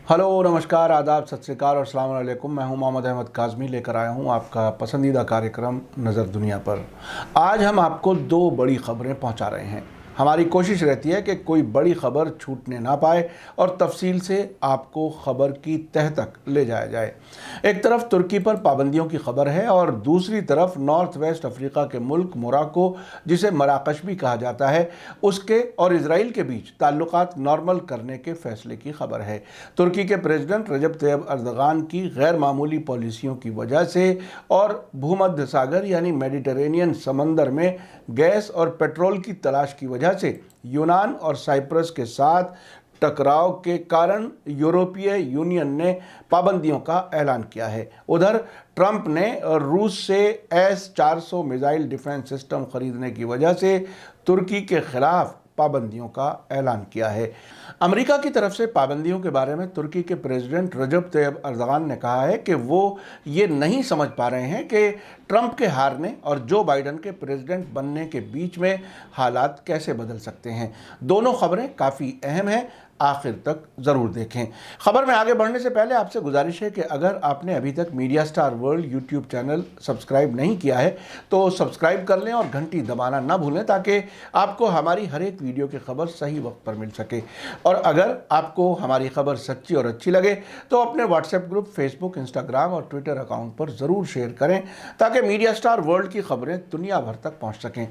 Hello, नमस्कार, आदाब, सत श्री अकाल और अस्सलाम वालेकुम। मैं हूं मोहम्मद अहमद काज़मी, लेकर आया हूं आपका पसंदीदा कार्यक्रम नज़र दुनिया पर। आज हम आपको दो बड़ी ख़बरें पहुंचा रहे हैं। हमारी कोशिश रहती है कि कोई बड़ी ख़बर छूटने ना पाए और तफसील से आपको ख़बर की तह तक ले जाया जाए। एक तरफ तुर्की पर पाबंदियों की ख़बर है और दूसरी तरफ नॉर्थ वेस्ट अफ्रीका के मुल्क मोरक्को, जिसे मराकश भी कहा जाता है, उसके और इजराइल के बीच ताल्लुकात नॉर्मल करने के फैसले की खबर है। तुर्की के प्रेसिडेंट रजब तैयब अर्दगान की गैर मामूली पॉलिसियों की वजह से और भूमध्य सागर यानी मेडिटेरेनियन समंदर में गैस और पेट्रोल की तलाश की वजह से यूनान और साइप्रस के साथ टकराव के कारण यूरोपीय यूनियन ने पाबंदियों का ऐलान किया है। उधर ट्रंप ने रूस से S-400 मिसाइल डिफेंस सिस्टम खरीदने की वजह से तुर्की के खिलाफ पाबंदियों का ऐलान किया है। अमेरिका की तरफ से पाबंदियों के बारे में तुर्की के प्रेसिडेंट रजब तैयब अर्दगान ने कहा है कि वो ये नहीं समझ पा रहे हैं कि ट्रंप के हारने और जो बाइडन के प्रेसिडेंट बनने के बीच में हालात कैसे बदल सकते हैं। दोनों खबरें काफ़ी अहम हैं, आखिर तक ज़रूर देखें। खबर में आगे बढ़ने से पहले आपसे गुजारिश है कि अगर आपने अभी तक media star world YouTube channel subscribe नहीं किया है तो सब्सक्राइब कर लें और घंटी दबाना ना भूलें, ताकि आपको हमारी हर एक वीडियो की खबर सही वक्त पर मिल सके। और अगर आपको हमारी खबर सच्ची और अच्छी लगे तो अपने व्हाट्सएप ग्रुप, फेसबुक, इंस्टाग्राम और ट्विटर अकाउंट पर ज़रूर शेयर करें, ताकि मीडिया स्टार वर्ल्ड की खबरें दुनिया भर तक पहुँच सकें।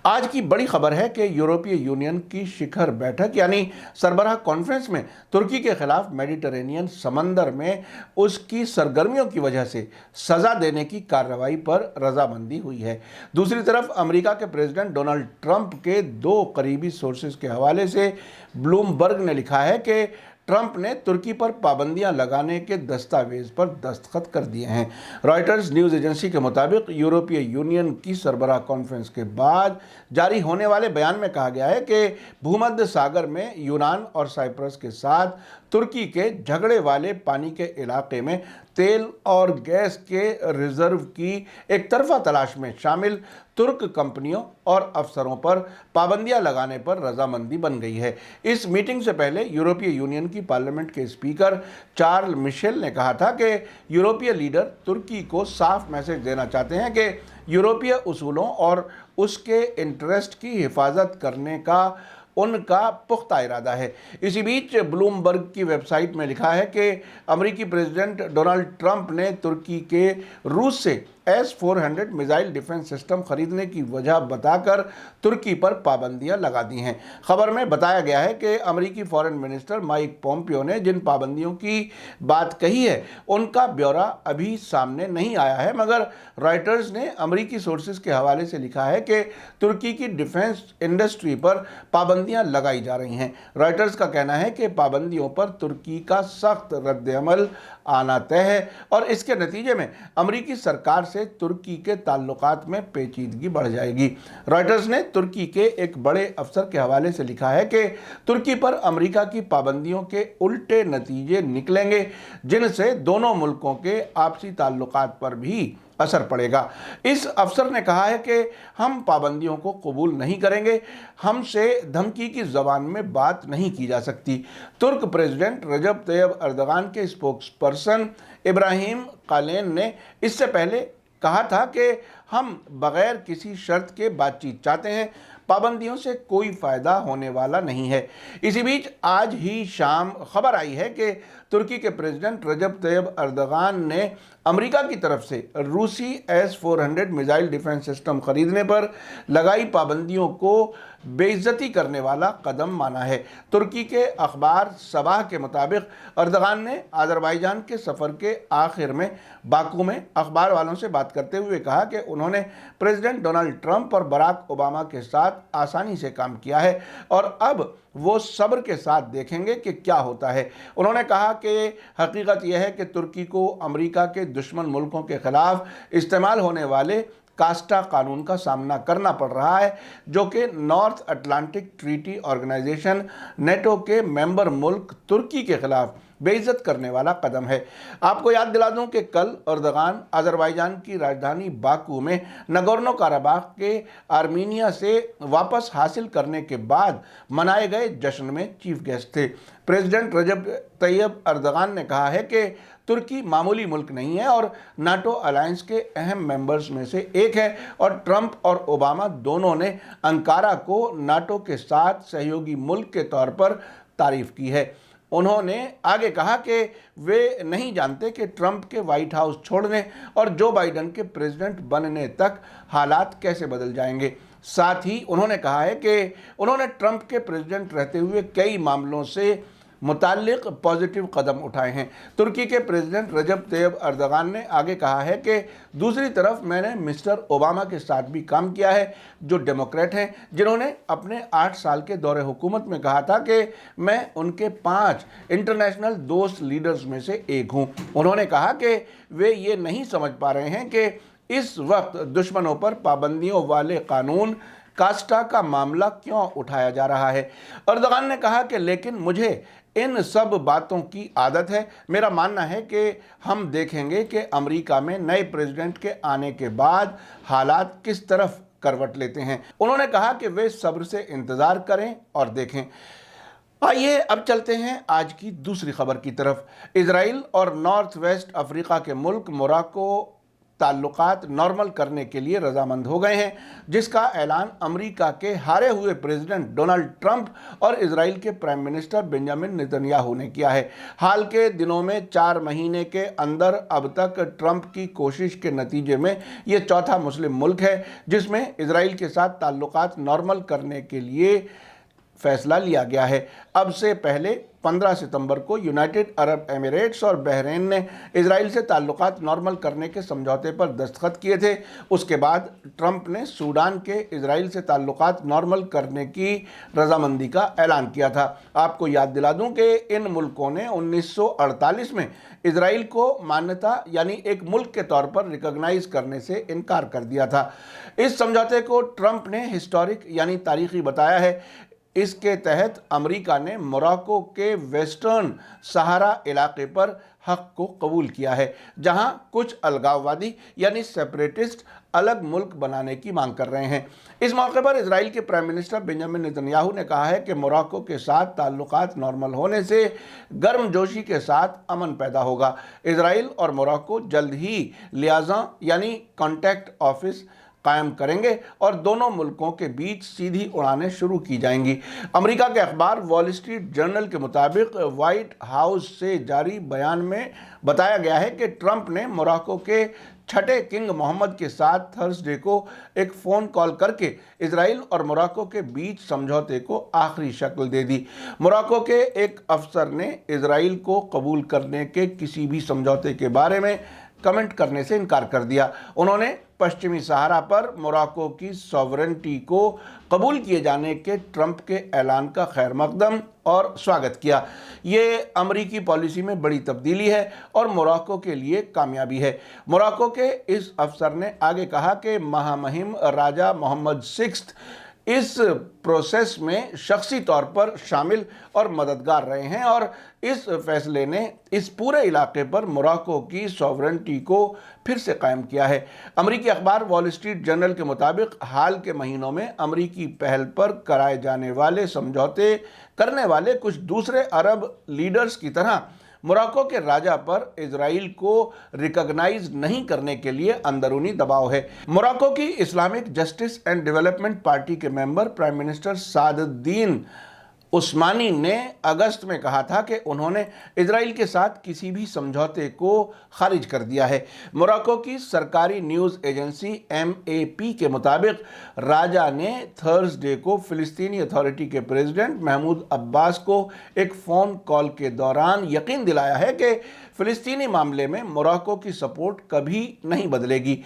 आज की बड़ी खबर है कि यूरोपीय यूनियन की शिखर बैठक यानी सरबराह कॉन्फ्रेंस में तुर्की के खिलाफ मेडिटेरेनियन समंदर में उसकी सरगर्मियों की वजह से सजा देने की कार्रवाई पर रजामंदी हुई है। दूसरी तरफ अमेरिका के प्रेसिडेंट डोनाल्ड ट्रंप के दो करीबी सोर्सेज के हवाले से ब्लूमबर्ग ने लिखा है कि ट्रंप ने तुर्की पर पाबंदियां लगाने के दस्तावेज पर दस्तखत कर दिए हैं। रॉयटर्स न्यूज़ एजेंसी के मुताबिक यूरोपीय यूनियन की सरबराह कॉन्फ्रेंस के बाद जारी होने वाले बयान में कहा गया है कि भूमध्य सागर में यूनान और साइप्रस के साथ तुर्की के झगड़े वाले पानी के इलाके में तेल और गैस के रिजर्व की एक तरफा तलाश में शामिल तुर्क कंपनियों और अफसरों पर पाबंदियां लगाने पर रजामंदी बन गई है। इस मीटिंग से पहले यूरोपीय यूनियन की पार्लियामेंट के स्पीकर चार्ल्स मिशेल ने कहा था कि यूरोपीय लीडर तुर्की को साफ मैसेज देना चाहते हैं कि यूरोपीय उसूलों और उसके इंटरेस्ट की हिफाजत करने का उनका पुख्ता इरादा है। इसी बीच ब्लूमबर्ग की वेबसाइट में लिखा है कि अमेरिकी प्रेसिडेंट डोनाल्ड ट्रंप ने तुर्की के रूस से S-400 मिसाइल डिफेंस सिस्टम खरीदने की वजह बताकर तुर्की पर पाबंदियां लगा दी हैं। खबर में बताया गया है कि अमेरिकी फॉरेन मिनिस्टर माइक पोम्पियो ने जिन पाबंदियों की बात कही है उनका ब्यौरा अभी सामने नहीं आया है, मगर रॉयटर्स ने अमेरिकी सोर्सेज के हवाले से लिखा है कि तुर्की की डिफेंस इंडस्ट्री पर पाबंदियां लगाई जा रही हैं। रॉयटर्स का कहना है कि पाबंदियों पर तुर्की का सख्त रद्द-ए-अमल आना तय है और इसके नतीजे में अमेरिकी सरकार से तुर्की के ताल्लुकात में पेचीदगी बढ़ जाएगी। रॉयटर्स ने तुर्की के एक बड़े अफसर के हवाले से लिखा है कि तुर्की पर अमेरिका की पाबंदियों के उल्टे नतीजे निकलेंगे, जिनसे दोनों मुल्कों के आपसी ताल्लुकात पर भी असर पड़ेगा। इस अफसर ने कहा है कि हम पाबंदियों को कबूल नहीं करेंगे, हमसे धमकी की ज़बान में बात नहीं की जा सकती। तुर्क प्रेसिडेंट रजब तैयब अर्दगान के स्पोक्स पर्सन इब्राहिम कालेन ने इससे पहले कहा था कि हम बगैर किसी शर्त के बातचीत चाहते हैं, पाबंदियों से कोई फ़ायदा होने वाला नहीं है। इसी बीच आज ही शाम खबर आई है कि तुर्की के प्रेसिडेंट रजब तैयब अर्दगान ने अमेरिका की तरफ से रूसी S-400 मिसाइल डिफेंस सिस्टम खरीदने पर लगाई पाबंदियों को बेइज्जती करने वाला कदम माना है। तुर्की के अखबार सबाह के मुताबिक अर्दगान ने अज़रबैजान के सफ़र के आखिर में बाकू में अखबार वालों से बात करते हुए कहा कि उन्होंने प्रेसिडेंट डोनाल्ड ट्रंप और बराक ओबामा के साथ आसानी से काम किया है और अब वो सब्र के साथ देखेंगे कि क्या होता है। उन्होंने कहा कि हकीकत यह है कि तुर्की को अमेरिका के दुश्मन मुल्कों के खिलाफ इस्तेमाल होने वाले कास्टा कानून का सामना करना पड़ रहा है, जो कि North Atlantic Treaty Organization NATO के मेंबर मुल्क तुर्की के खिलाफ बेइज्जत करने वाला कदम है। आपको याद दिला दूं कि कल अर्दगान अजरबैजान की राजधानी बाकू में नगोर्नो काराबाख के आर्मीनिया से वापस हासिल करने के बाद मनाए गए जश्न में चीफ गेस्ट थे। प्रेसिडेंट रजब तैयब अर्दगान ने कहा है कि तुर्की मामूली मुल्क नहीं है और नाटो अलायंस के अहम मेंबर्स में से एक है, और ट्रंप और ओबामा दोनों ने अंकारा को नाटो के साथ सहयोगी मुल्क के तौर पर तारीफ की है। उन्होंने आगे कहा कि वे नहीं जानते कि ट्रंप के व्हाइट हाउस छोड़ने और जो बाइडन के प्रेसिडेंट बनने तक हालात कैसे बदल जाएंगे। साथ ही उन्होंने कहा है कि उन्होंने ट्रंप के प्रेसिडेंट रहते हुए कई मामलों से मुताल्लिक पॉजिटिव कदम उठाए हैं। तुर्की के प्रेसिडेंट रजब तैयब अर्दगान ने आगे कहा है कि दूसरी तरफ मैंने मिस्टर ओबामा के साथ भी काम किया है, जो डेमोक्रेट हैं, जिन्होंने अपने 8 साल के दौरे हुकूमत में कहा था कि मैं उनके 5 इंटरनेशनल दोस्त लीडर्स में से एक हूं। उन्होंने कहा कि वे ये नहीं समझ पा रहे हैं कि इस वक्त दुश्मनों पर पाबंदियों वाले कानून कास्टा का मामला क्यों उठाया जा रहा है। अर्दगान ने कहा कि लेकिन मुझे इन सब बातों की आदत है। मेरा मानना है कि हम देखेंगे कि अमेरिका में नए प्रेसिडेंट के आने के बाद हालात किस तरफ करवट लेते हैं। उन्होंने कहा कि वे सब्र से इंतज़ार करें और देखें। आइए अब चलते हैं आज की दूसरी खबर की तरफ। इजराइल और नॉर्थ वेस्ट अफ्रीका के मुल्क मोरक्को ताल्लुकात नॉर्मल करने के लिए रजामंद हो गए हैं, जिसका ऐलान अमेरिका के हारे हुए प्रेसिडेंट डोनाल्ड ट्रंप और इजराइल के प्राइम मिनिस्टर बेंजामिन नेतन्याहू ने किया है। हाल के दिनों में 4 महीने के अंदर अब तक ट्रंप की कोशिश के नतीजे में ये चौथा मुस्लिम मुल्क है जिसमें इजराइल के साथ ताल्लुकात नॉर्मल करने के लिए फैसला लिया गया है। अब से पहले 15 सितंबर को यूनाइटेड अरब एमिरेट्स और बहरीन ने इजराइल से ताल्लुकात नॉर्मल करने के समझौते पर दस्तखत किए थे। उसके बाद ट्रंप ने सूडान के इजराइल से ताल्लुकात नॉर्मल करने की रजामंदी का ऐलान किया था। आपको याद दिला दूं कि इन मुल्कों ने 1948 में इजराइल को मान्यता यानी एक मुल्क के तौर पर रिकॉग्नाइज करने से इनकार कर दिया था। इस समझौते को ट्रंप ने हिस्टोरिक यानी तारीखी बताया है। इसके तहत अमेरिका ने मोरक्को के वेस्टर्न सहारा इलाके पर हक को कबूल किया है, जहां कुछ अलगाववादी यानी सेपरेटिस्ट अलग मुल्क बनाने की मांग कर रहे हैं। इस मौके पर इजराइल के प्राइम मिनिस्टर बेंजामिन नेतन्याहू ने कहा है कि मोरक्को के साथ ताल्लुकात नॉर्मल होने से गर्मजोशी के साथ अमन पैदा होगा। इजराइल और मोरक्को जल्द ही लियाज़ा यानी कॉन्टैक्ट ऑफिस कायम करेंगे और दोनों मुल्कों के बीच सीधी उड़ानें शुरू की जाएंगी। अमेरिका के अखबार वॉल स्ट्रीट जर्नल के मुताबिक व्हाइट हाउस से जारी बयान में बताया गया है कि ट्रंप ने मोरक्को के छठे किंग मोहम्मद के साथ थर्सडे को एक फ़ोन कॉल करके इजराइल और मोरक्को के बीच समझौते को आखिरी शक्ल दे दी। मोरक्को के एक अफसर ने इजराइल को कबूल करने के किसी भी समझौते के बारे में कमेंट करने से इनकार कर दिया। उन्होंने पश्चिमी सहारा पर मोरक्को की सॉवरेनिटी को कबूल किए जाने के ट्रंप के ऐलान का खैर मकदम और स्वागत किया। ये अमरीकी पॉलिसी में बड़ी तब्दीली है और मोरक्को के लिए कामयाबी है। मोरक्को के इस अफसर ने आगे कहा कि महामहिम राजा मोहम्मद सिक्स्थ इस प्रोसेस में शख्सी तौर पर शामिल और मददगार रहे हैं और इस फैसले ने इस पूरे इलाके पर मोरक्को की सॉवरेनिटी को फिर से कायम किया है। अमेरिकी अखबार वॉल स्ट्रीट जर्नल के मुताबिक हाल के महीनों में अमेरिकी पहल पर कराए जाने वाले समझौते करने वाले कुछ दूसरे अरब लीडर्स की तरह मोरक्को के राजा पर इजराइल को रिकॉग्नाइज नहीं करने के लिए अंदरूनी दबाव है। मोरक्को की Islamic justice and development party के मेंबर प्राइम मिनिस्टर सादुद्दीन उस्मानी ने अगस्त में कहा था कि उन्होंने इजराइल के साथ किसी भी समझौते को खारिज कर दिया है। मोरक्को की सरकारी न्यूज़ एजेंसी MAP के मुताबिक राजा ने थर्सडे को फिलिस्तीनी अथॉरिटी के प्रेसिडेंट महमूद अब्बास को एक फ़ोन कॉल के दौरान यकीन दिलाया है कि फिलिस्तीनी मामले में मोरक्को की सपोर्ट कभी नहीं बदलेगी।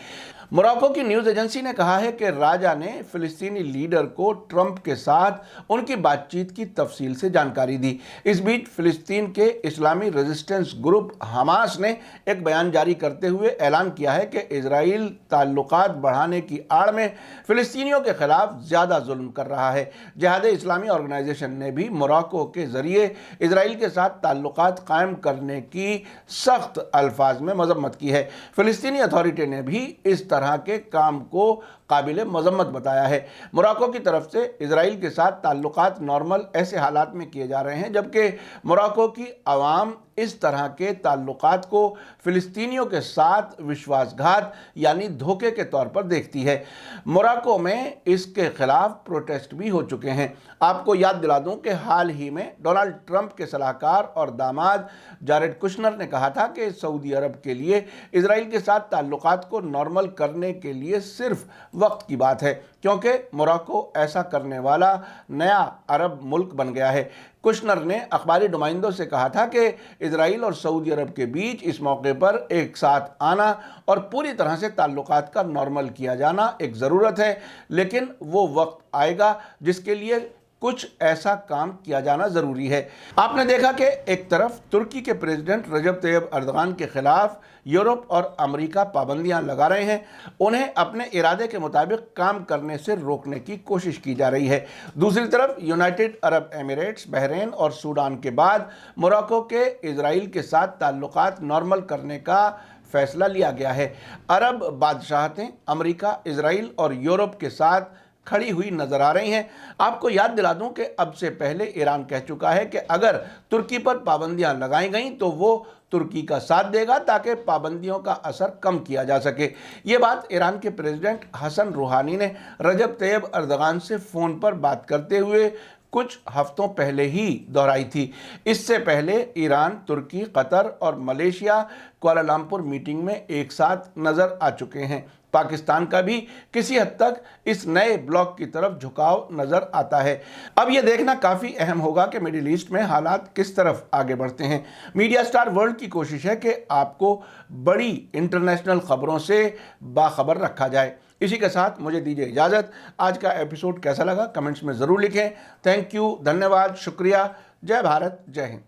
मोरक्को की न्यूज़ एजेंसी ने कहा है कि राजा ने फिलिस्तीनी लीडर को ट्रंप के साथ उनकी बातचीत की तफसील से जानकारी दी। इस बीच फिलिस्तीन के इस्लामी रेजिस्टेंस ग्रुप हमास ने एक बयान जारी करते हुए ऐलान किया है कि इजराइल ताल्लुकात बढ़ाने की आड़ में फिलिस्तीनियों के खिलाफ ज़्यादा जुल्म कर रहा है। जिहाद इस्लामी ऑर्गेनाइजेशन ने भी मोरक्को के ज़रिए इजराइल के साथ ताल्लुकात कायम करने की सख्त अल्फाज में मजम्मत की है। फिलिस्तीनी अथॉरिटी ने भी इस तरह के काम को काबिल मजम्मत बताया है। मोरक्को की तरफ से इजराइल के साथ ताल्लुकात नॉर्मल ऐसे हालात में किए जा रहे हैं जबकि मोरक्को की आवाम इस तरह के ताल्लुकात को फिलिस्तीनियों के साथ विश्वासघात यानी धोखे के तौर पर देखती है। मोरक्को में इसके खिलाफ प्रोटेस्ट भी हो चुके हैं। आपको याद दिला दूं कि हाल ही में डोनाल्ड ट्रंप के सलाहकार और दामाद जारेड कुशनर ने कहा था कि सऊदी अरब के लिए इजराइल के साथ ताल्लुकात को नॉर्मल करने के लिए सिर्फ वक्त की बात है, क्योंकि मोरक्को ऐसा करने वाला नया अरब मुल्क बन गया है। कुशनर ने अखबारी नुमाइंदों से कहा था कि इजराइल और सऊदी अरब के बीच इस मौके पर एक साथ आना और पूरी तरह से ताल्लुकात का नॉर्मल किया जाना एक ज़रूरत है, लेकिन वो वक्त आएगा जिसके लिए कुछ ऐसा काम किया जाना ज़रूरी है। आपने देखा कि एक तरफ तुर्की के प्रेसिडेंट रजब तैयब अर्दगान के खिलाफ यूरोप और अमेरिका पाबंदियां लगा रहे हैं, उन्हें अपने इरादे के मुताबिक काम करने से रोकने की कोशिश की जा रही है। दूसरी तरफ यूनाइटेड अरब एमिरेट्स, बहरीन और सूडान के बाद मोरक्को के इजराइल के साथ ताल्लुकात नॉर्मल करने का फैसला लिया गया है। अरब बादशाहतें अमेरिका, इजराइल और यूरोप के साथ खड़ी हुई नजर आ रही हैं। आपको याद दिला दूं कि अब से पहले ईरान कह चुका है कि अगर तुर्की पर पाबंदियां लगाई गईं तो वो तुर्की का साथ देगा ताकि पाबंदियों का असर कम किया जा सके। ये बात ईरान के प्रेसिडेंट हसन रूहानी ने रजब तैयब अर्दगान से फ़ोन पर बात करते हुए कुछ हफ्तों पहले ही दोहराई थी। इससे पहले ईरान, तुर्की, कतर और मलेशिया कुआलालंपुर मीटिंग में एक साथ नज़र आ चुके हैं। पाकिस्तान का भी किसी हद तक इस नए ब्लॉक की तरफ झुकाव नज़र आता है। अब यह देखना काफ़ी अहम होगा कि मिडिल ईस्ट में हालात किस तरफ आगे बढ़ते हैं। मीडिया स्टार वर्ल्ड की कोशिश है कि आपको बड़ी इंटरनेशनल खबरों से बाखबर रखा जाए। इसी के साथ मुझे दीजिए इजाज़त। आज का एपिसोड कैसा लगा कमेंट्स में ज़रूर लिखें। थैंक यू, धन्यवाद, शुक्रिया। जय भारत, जय हिंद।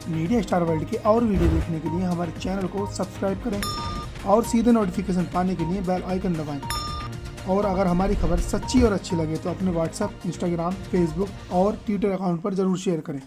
मीडिया स्टार वर्ल्ड के और वीडियो देखने के लिए हमारे चैनल को सब्सक्राइब करें और सीधे नोटिफिकेशन पाने के लिए बेल आइकन दबाएं। और अगर हमारी खबर सच्ची और अच्छी लगे तो अपने व्हाट्सएप, इंस्टाग्राम, फेसबुक और ट्विटर अकाउंट पर ज़रूर शेयर करें।